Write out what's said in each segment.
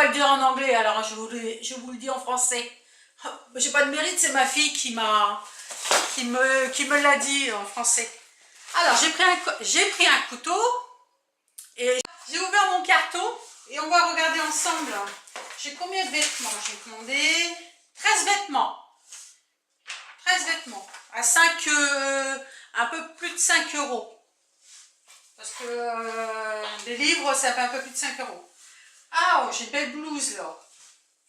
le dire en anglais, alors je vous le dis en français. J'ai pas de mérite, c'est ma fille qui me l'a dit en français. Alors, j'ai pris un couteau et j'ai ouvert mon carton et on va regarder ensemble. J'ai combien de vêtements? J'ai commandé 13 vêtements. 13 vêtements à 5, un peu plus de 5 euros. Parce que des livres, ça fait un peu plus de 5 euros. Ah, oh, j'ai une belle blouse là.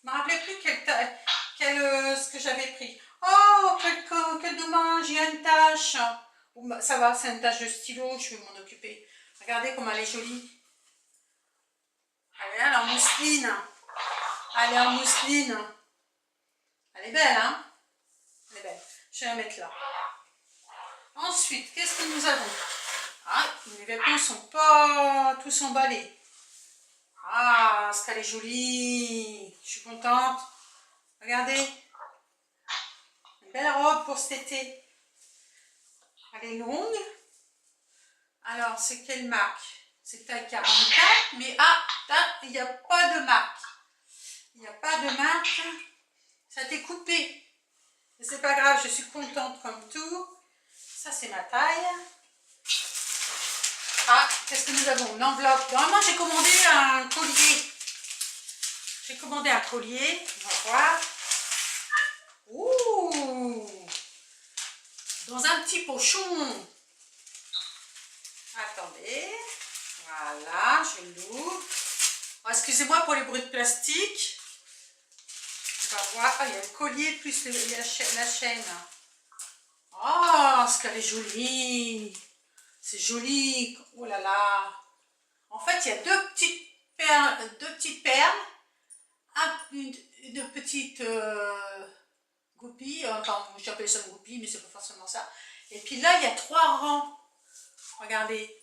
Je ne me rappelais plus ce que j'avais pris. Oh, quel dommage, il y a une tache. Ça va, c'est une tache de stylo, je vais m'en occuper. Regardez comme elle est jolie. Elle est en mousseline. Elle est en mousseline. Elle est belle, hein? Elle est belle. Je vais la mettre là. Ensuite, qu'est-ce que nous avons? Ah, les vêtements ne sont pas tous emballés. Ah, ce qu'elle est jolie. Je suis contente. Regardez. Une belle robe pour cet été. Elle est longue. Alors, c'est quelle marque? C'est taille 44, mais il n'y a pas de marque. Il n'y a pas de marque. Ça a été coupé. Mais c'est pas grave, je suis contente comme tout. Ça, c'est ma taille. Ah, qu'est-ce que nous avons? Une enveloppe. Normalement, j'ai commandé un collier. J'ai commandé un collier. On va voir. Ouh! Dans un petit pochon. Attendez. Voilà, je l'ouvre. Oh, excusez-moi pour les bruits de plastique. On va voir. Ah, il y a le collier plus la chaîne. Oh, ce qu'elle est jolie. C'est joli. Oh là là. En fait, il y a deux petites perles. Une petite goupille. Enfin, j'appelle ça une goupille, mais c'est pas forcément ça. Et puis là, il y a 3 rangs. Regardez.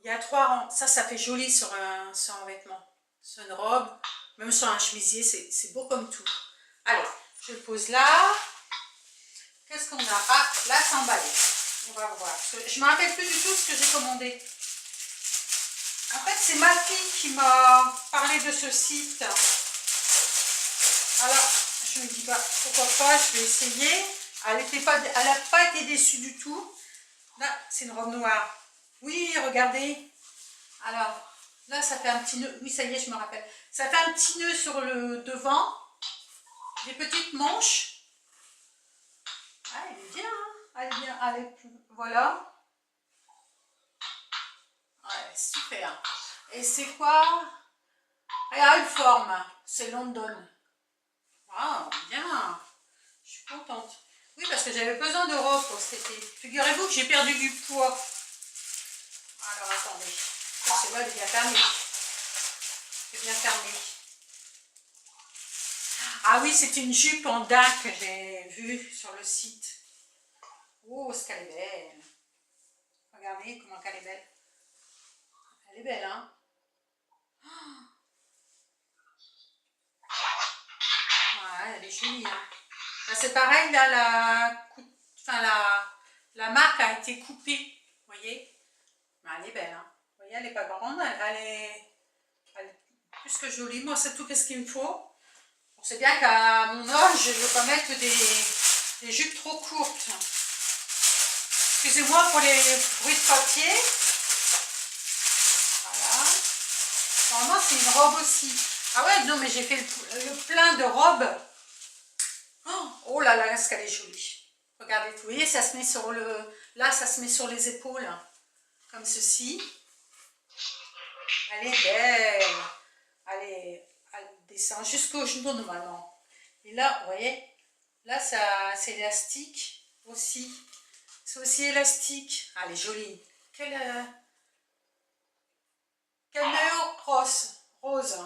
Il y a 3 rangs. Ça fait joli sur un vêtement. Sur une robe. Même sur un chemisier, c'est beau comme tout. Allez, je le pose là. Qu'est-ce qu'on a? Ah, là, c'est emballé. On va voir. Je ne me rappelle plus du tout ce que j'ai commandé. En fait, c'est ma fille qui m'a parlé de ce site. Alors, je me dis, bah, pourquoi pas, je vais essayer. Elle n'a pas été déçue du tout. Là, c'est une robe noire. Oui, regardez. Alors, là, ça fait un petit nœud. Oui, ça y est, je me rappelle. Ça fait un petit nœud sur le devant. Des petites manches. Ah, elle est bien, hein? Elle est bien. Voilà. Ouais, super. Et c'est quoi? Real Form. C'est London. Waouh, bien. Je suis contente. Oui, parce que j'avais besoin de robes pour cet été. Figurez-vous que j'ai perdu du poids. Alors, attendez. C'est bon, elle est bien fermée. C'est bien fermé. Ah oui, c'est une jupe en daim que j'ai vue sur le site. Oh, ce qu'elle est belle. Regardez comment elle est belle. Elle est belle, hein? Ouais, elle est jolie, hein? Là, c'est pareil, là, la marque a été coupée. Vous voyez? Mais elle est belle, hein? Vous voyez, elle n'est pas grande, elle est plus que jolie. Moi, c'est tout ce qu'il me faut. On sait bien qu'à mon âge, je ne veux pas mettre des jupes trop courtes. Excusez-moi pour les bruits de papier. Voilà. Normalement, c'est une robe aussi. Ah ouais, non, mais j'ai fait le plein de robes. Oh là là, est-ce qu'elle est jolie. Regardez, vous voyez, ça se met sur là, ça se met sur les épaules. Comme ceci. Elle est belle. Elle descend jusqu'au genou normalement. Et là, vous voyez, là, c'est élastique aussi. C'est aussi élastique. Ah, elle est jolie. Caméo rose.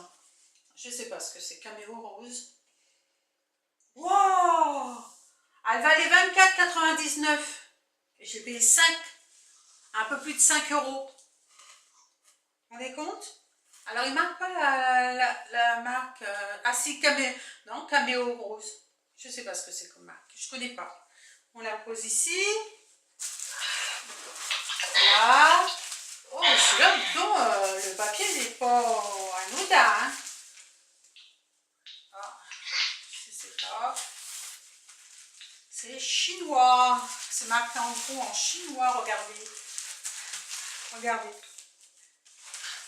Je ne sais pas ce que c'est. Caméo rose. Wow! Elle valait 24,99. Et j'ai payé 5, un peu plus de 5 euros. Vous vous rendez compte? Alors, il ne marque pas la marque. Ah si, non, Caméo rose. Je ne sais pas ce que c'est comme marque. Je ne connais pas. On la pose ici. Là. Oh, celui-là, le papier n'est pas anodin. Hein. Hop. C'est chinois. C'est marqué en gros en chinois, regardez. Regardez.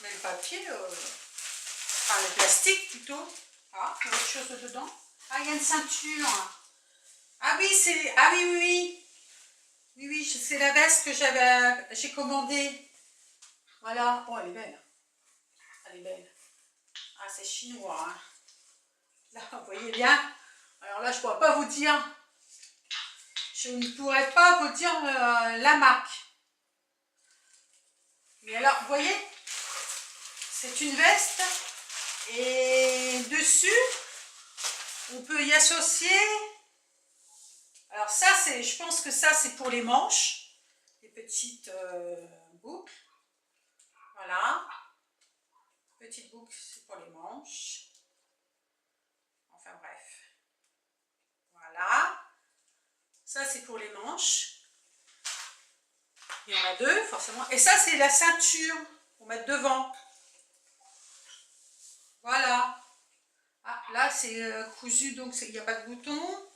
Mais le papier, enfin le plastique plutôt. Ah, il y a autre chose dedans. Ah, il y a une ceinture. Ah oui, c'est. Ah oui, oui, oui. Oui, oui, c'est la veste que j'ai commandée. Voilà. Oh, elle est belle. Elle est belle. Ah, c'est chinois. Hein. Là, vous voyez bien. Alors là, je ne pourrais pas vous dire. Je ne pourrais pas vous dire la marque. Mais alors, vous voyez, c'est une veste. Et dessus, on peut y associer. Alors ça, je pense que ça, c'est pour les manches. Les petites boucles. Voilà. Petite boucle, c'est pour les manches. Enfin bref. Voilà. Ça, c'est pour les manches. Il y en a deux, forcément. Et ça, c'est la ceinture pour mettre devant. Voilà. Ah, là, c'est cousu, donc il n'y a pas de bouton.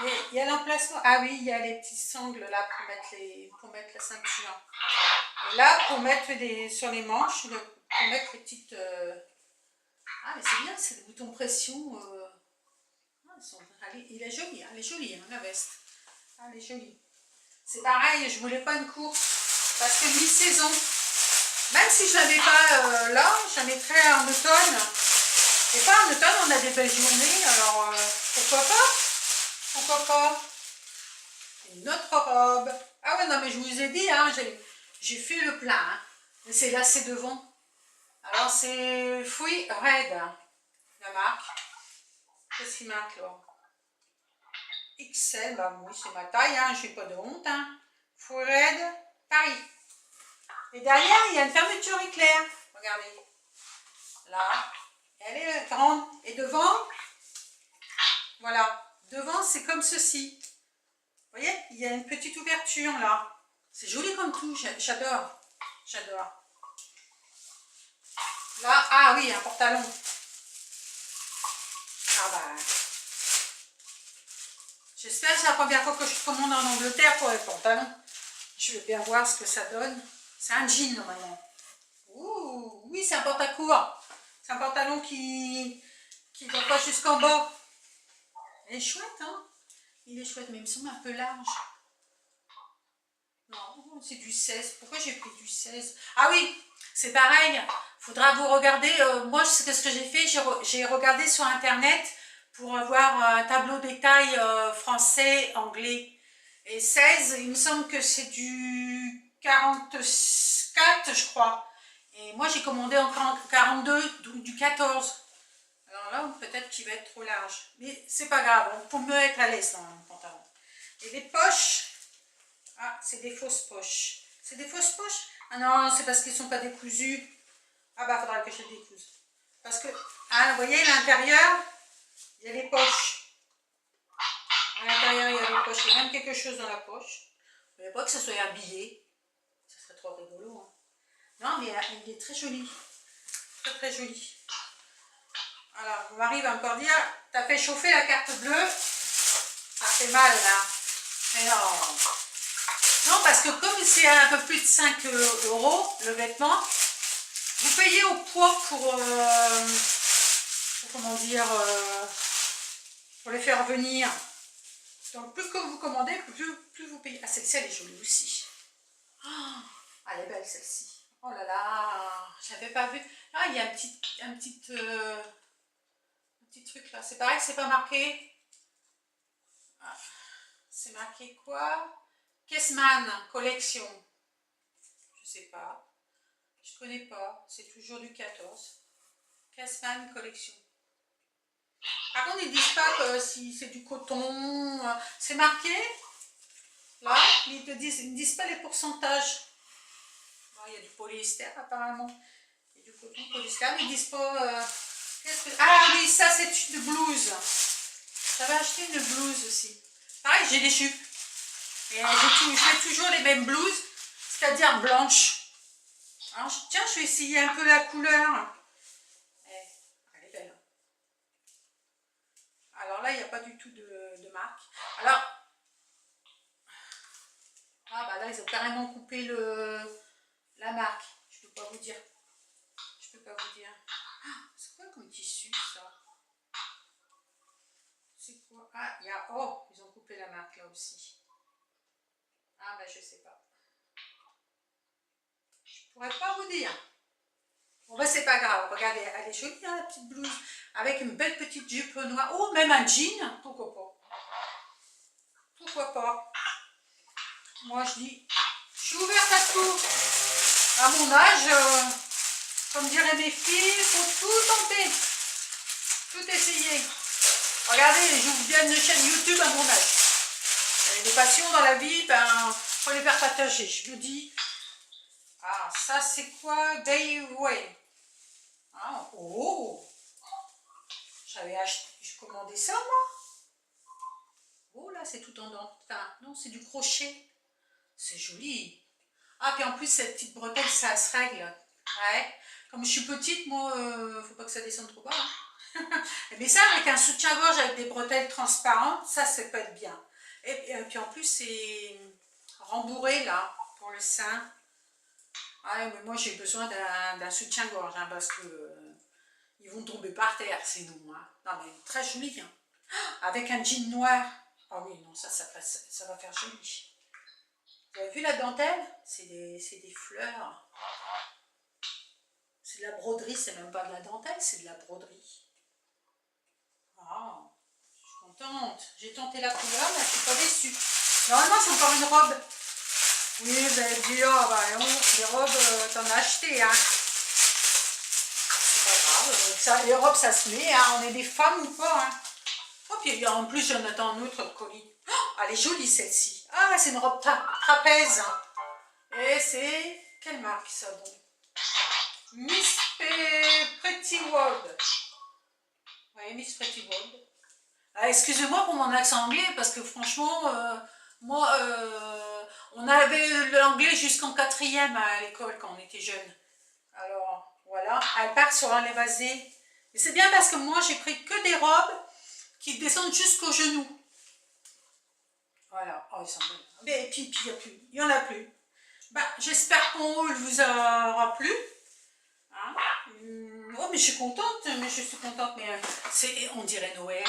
Et il y a l'emplacement. Ah oui, il y a les petits sangles là pour mettre la ceinture. Et là, pour mettre sur les manches, pour mettre les petites... Ah, mais c'est bien, c'est des boutons pression. Il est joli, hein, elle est jolie, hein, la veste. Ah, elle est jolie. C'est pareil, je voulais pas une course parce que mi-saison, même si je ne l'avais pas là, je la mettrais en automne. Et pas en automne, on a des belles journées, alors pourquoi pas? Pourquoi pas? Une autre robe. Ah ouais, non, mais je vous ai dit, hein, j'ai fait le plein. Hein. Mais c'est là, c'est devant. Alors, c'est Free Red, la marque. Qu'est-ce qu'il marque là? XL, bah oui, c'est ma taille, hein, je n'ai pas de honte. Hein. Free Red, Paris. Et derrière, il y a une fermeture éclair. Regardez. Là. Elle est grande. Et devant, voilà. Devant, c'est comme ceci. Vous voyez, il y a une petite ouverture là. C'est joli comme tout, j'adore. J'adore. Là, ah oui, un pantalon. Ah bah. J'espère que c'est la première fois que je commande en Angleterre pour les pantalons. Je vais bien voir ce que ça donne. C'est un jean normalement. Ouh, oui, c'est un pantacourt. C'est un pantalon qui ne va pas jusqu'en bas. Il est chouette, hein? Il est chouette, mais il me semble un peu large. Non, c'est du 16. Pourquoi j'ai pris du 16? Ah oui, c'est pareil. Il faudra vous regarder. Moi, c'est ce que j'ai fait. J'ai regardé sur Internet pour avoir un tableau détail français, anglais. Et 16, il me semble que c'est du 44, je crois. Et moi, j'ai commandé en 42, donc du 14. Alors là, peut-être qu'il va être trop large. Mais c'est pas grave, on peut me être à l'aise dans le pantalon. Et les poches. Ah, c'est des fausses poches. C'est des fausses poches? Ah non, c'est parce qu'ils ne sont pas décousus. Ah bah, il faudra que je les découse. Parce que, ah, vous voyez, à l'intérieur, il y a les poches. À l'intérieur, il y a les poches. Il y a même quelque chose dans la poche. Il ne faut pas que ce soit un billet. Ça serait trop rigolo. Hein. Non, mais il est très joli. Très, très joli. Alors, mon mari va encore dire, t'as fait chauffer la carte bleue. Ça fait mal, là. Mais non. Non, parce que comme c'est un peu plus de 5 € le vêtement, vous payez au poids pour comment dire, pour les faire venir. Donc plus que vous commandez, plus vous payez. Ah, celle-ci, elle est jolie aussi. Oh, elle est belle celle-ci. Oh là là, j'avais pas vu. Ah, il y a un petit truc là. C'est pareil que c'est pas marqué. Ah, c'est marqué quoi? Kessman collection. Je sais pas. Je connais pas. C'est toujours du 14. Kessman collection. Par contre, ils disent pas que si c'est du coton. C'est marqué. Là, ils ne disent pas les pourcentages. Bon, il y a du polyester apparemment. Il y a du coton polyester, mais ils disent pas. Ah oui, ça c'est une blouse. J'avais acheté une blouse aussi. Pareil, j'ai des jupes. Et je fais toujours les mêmes blouses, c'est-à-dire blanches. Alors, tiens, je vais essayer un peu la couleur. Elle est belle. là, il n'y a pas du tout de marque. Alors, ah bah là, ils ont carrément coupé la marque. Je peux pas vous dire. Je peux pas vous dire. Ah, c'est quoi comme tissu, ça? C'est quoi? Ah, il y a... Oh, ils ont coupé la marque, là aussi. Ah bah, je sais pas. Je pourrais pas vous dire. Bon bah, c'est pas grave. Regardez, elle est jolie, hein, la petite blouse. Avec une belle petite jupe noire. Oh, même un jean. Pourquoi pas? Pourquoi pas? Moi, je dis, je suis ouverte à tout. À mon âge, comme diraient mes filles, il faut tout tenter. Tout essayer. Regardez, j'ouvre bien une chaîne YouTube à mon âge. Et les passions dans la vie, ben, faut les faire partager. Je le dis. Ah, ça c'est quoi? Dayway. Ah, oh! J'avais acheté, j'ai commandé ça moi. Oh là, c'est tout en dents. Enfin, non, c'est du crochet. C'est joli. Ah, puis en plus, cette petite bretelle, ça se règle. Ouais. Comme je suis petite, moi, faut pas que ça descende trop bas. Hein. Mais ça, avec un soutien-gorge avec des bretelles transparentes, ça peut être bien. Et puis en plus, c'est rembourré là, pour le sein. Ah, mais moi, j'ai besoin d'un soutien-gorge, hein, parce que ils vont tomber par terre, sinon. Hein. Non, mais très joli. Hein. Avec un jean noir. Ah oui, non, ça va faire joli. Vous avez vu la dentelle? C'est des fleurs. C'est de la broderie, c'est même pas de la dentelle, c'est de la broderie. Ah, je suis contente. J'ai tenté la couleur, mais je suis pas déçue. Normalement, c'est encore une robe. Oui, vous allez dire, oh, bah non, les robes, t'en as acheté, hein. C'est pas grave, ça, les robes, ça se met, hein. On est des femmes ou pas, hein. Oh, puis en plus, j'en attends un autre colis. Oh, elle est jolie, celle-ci. Ah, c'est une robe trapèze. Et c'est... Quelle marque, ça, donc? Miss Pretty World. Oui, Miss Pretty World. Ah, excusez-moi pour mon accent anglais, parce que franchement, moi, on avait l'anglais jusqu'en 4e à l'école quand on était jeune. Alors, voilà, elle part sur un évasé. Et c'est bien parce que moi, j'ai pris que des robes qui descendent jusqu'aux genoux. Voilà, oh, ils sont belles. Mais et puis il n'y en a plus. Bah, j'espère que mon haul vous aura plu. Hein? Oh, mais je suis contente, mais on dirait Noël.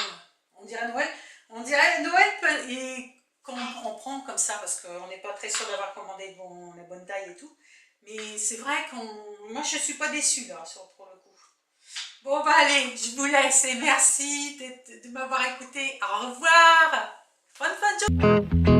On dirait Noël. On dirait Noël et quand on prend comme ça, parce qu'on n'est pas très sûr d'avoir commandé la bonne taille et tout. Mais c'est vrai moi je ne suis pas déçue là, pour le coup. Bon bah allez, je vous laisse et merci de m'avoir écouté. Au revoir. Bonne fin de journée.